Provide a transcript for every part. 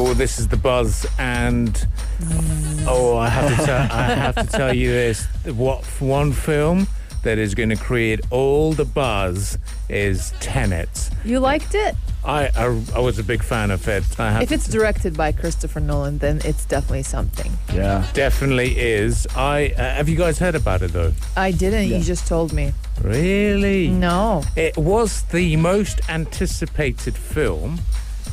Oh, this is the buzz, and I have to tell you this: what one film that is going to create all the buzz is Tenet. You liked it? I was a big fan of it. If it's directed by Christopher Nolan, then it's definitely something. Yeah. Definitely is. Have you guys heard about it though? I didn't. Yeah. You just told me. Really? No. It was the most anticipated film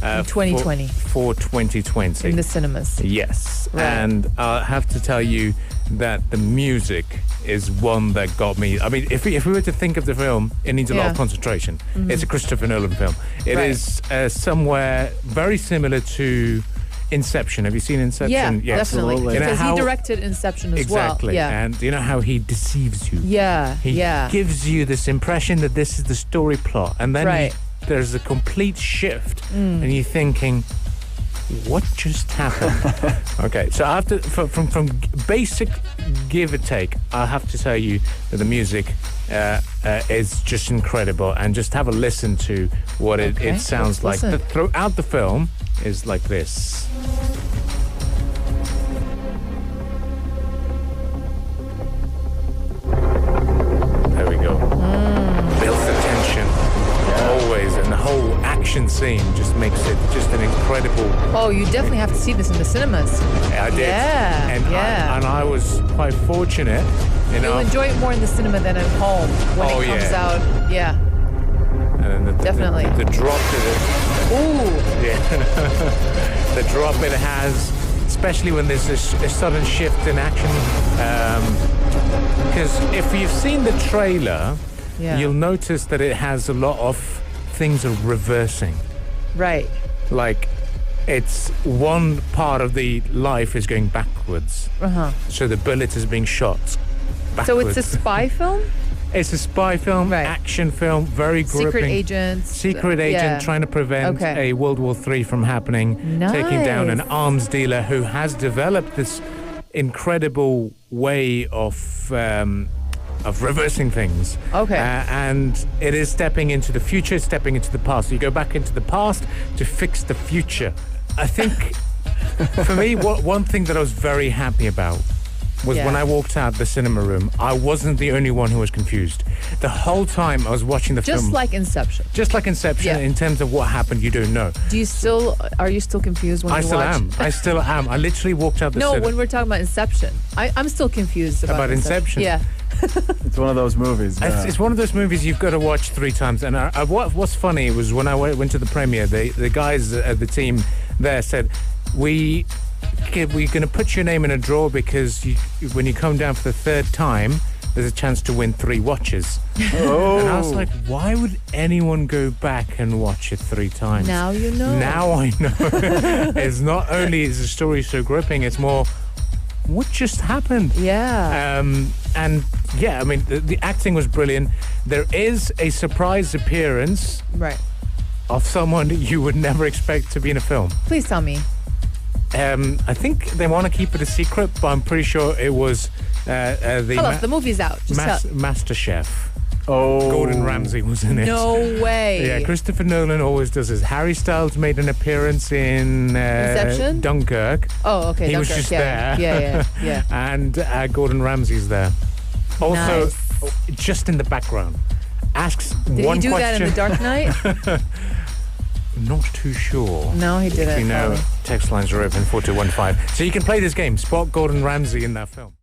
In 2020. for 2020 In the cinemas. Yes, Right. and I have to tell you that the music is one that got me. I mean, if we were to think of the film, it needs a lot of concentration. It's a Christopher Nolan film. It Right. is somewhere very similar to Inception. Have you seen Inception? Yeah, Yes. definitely. Absolutely. You know Because how- he directed Inception as Exactly. well. Yeah. And you know how he deceives you? Yeah. He Yeah. gives you this impression that this is the story plot, and then Right. there's a complete shift, and you're thinking, what just happened? Okay, so after from basic give or take, I have to tell you that the music is just incredible, and just have a listen to what Okay, it sounds like. let's listen. Throughout the film is like this. There we go. Builds the tension always, and the whole action scene just makes it just an incredible. Oh, you definitely have to see this in the cinemas. I did, Yeah, and yeah. I was quite fortunate, you know. You'll enjoy it more in the cinema than at home when Oh, it comes yeah. out. Yeah. And Definitely. the drop to Ooh. the drop it has, especially when there's a sudden shift in action. Because if you've seen the trailer, Yeah. you'll notice that it has a lot of things are reversing. Right. Like, it's one part of the life is going backwards. Uh-huh. So the bullet is being shot backwards. So it's a spy film? It's a spy film, Right. action film, very gripping. Secret agents. Secret agent Yeah. trying to prevent Okay. a World War III from happening, taking down an Nice. arms dealer who has developed this incredible way of reversing things. Okay. And it is stepping into the future, stepping into the past. So you go back into the past to fix the future. I think, for me, one thing that I was very happy about was Yeah. when I walked out the cinema room, I wasn't the only one who was confused. The whole time I was watching the film. Just like Inception. Just like Inception, Yeah. in terms of what happened, you don't know. Are you still confused when I you still watch? am. I still am. I literally walked out the No, cinema. when we're talking about Inception. I'm still confused about Inception? Yeah. It's one of those movies. It's one of those movies you've got to watch 3 times. And what's funny was when I went to the premiere, the guys at the team there said, we're going to put your name in a drawer because when you come down for the 3rd time, there's a chance to win 3 watches. Oh. And I was like, why would anyone go back and watch it 3 times? Now you know. Now I know. It's not only is the story so gripping, it's more, what just happened? Yeah. And yeah, I mean, the acting was brilliant. There is a surprise appearance Right. of someone that you would never expect to be in a film. Please tell me. I think they want to keep it a secret, but I'm pretty sure it was The movie's out. Just tell. Master Chef. Oh. Gordon Ramsay was in it. No way. Yeah, Christopher Nolan always does this. Harry Styles made an appearance in Inception? Dunkirk. Oh, okay. He was Dunkirk. just Yeah, there. Yeah. And Gordon Ramsay's there. Also, Nice. just in the background. Asks Did one he do question. that in The Dark Knight? Not too sure. No, he didn't. If you know, probably. text lines are open 4215. So you can play this game. Spot Gordon Ramsay in that film.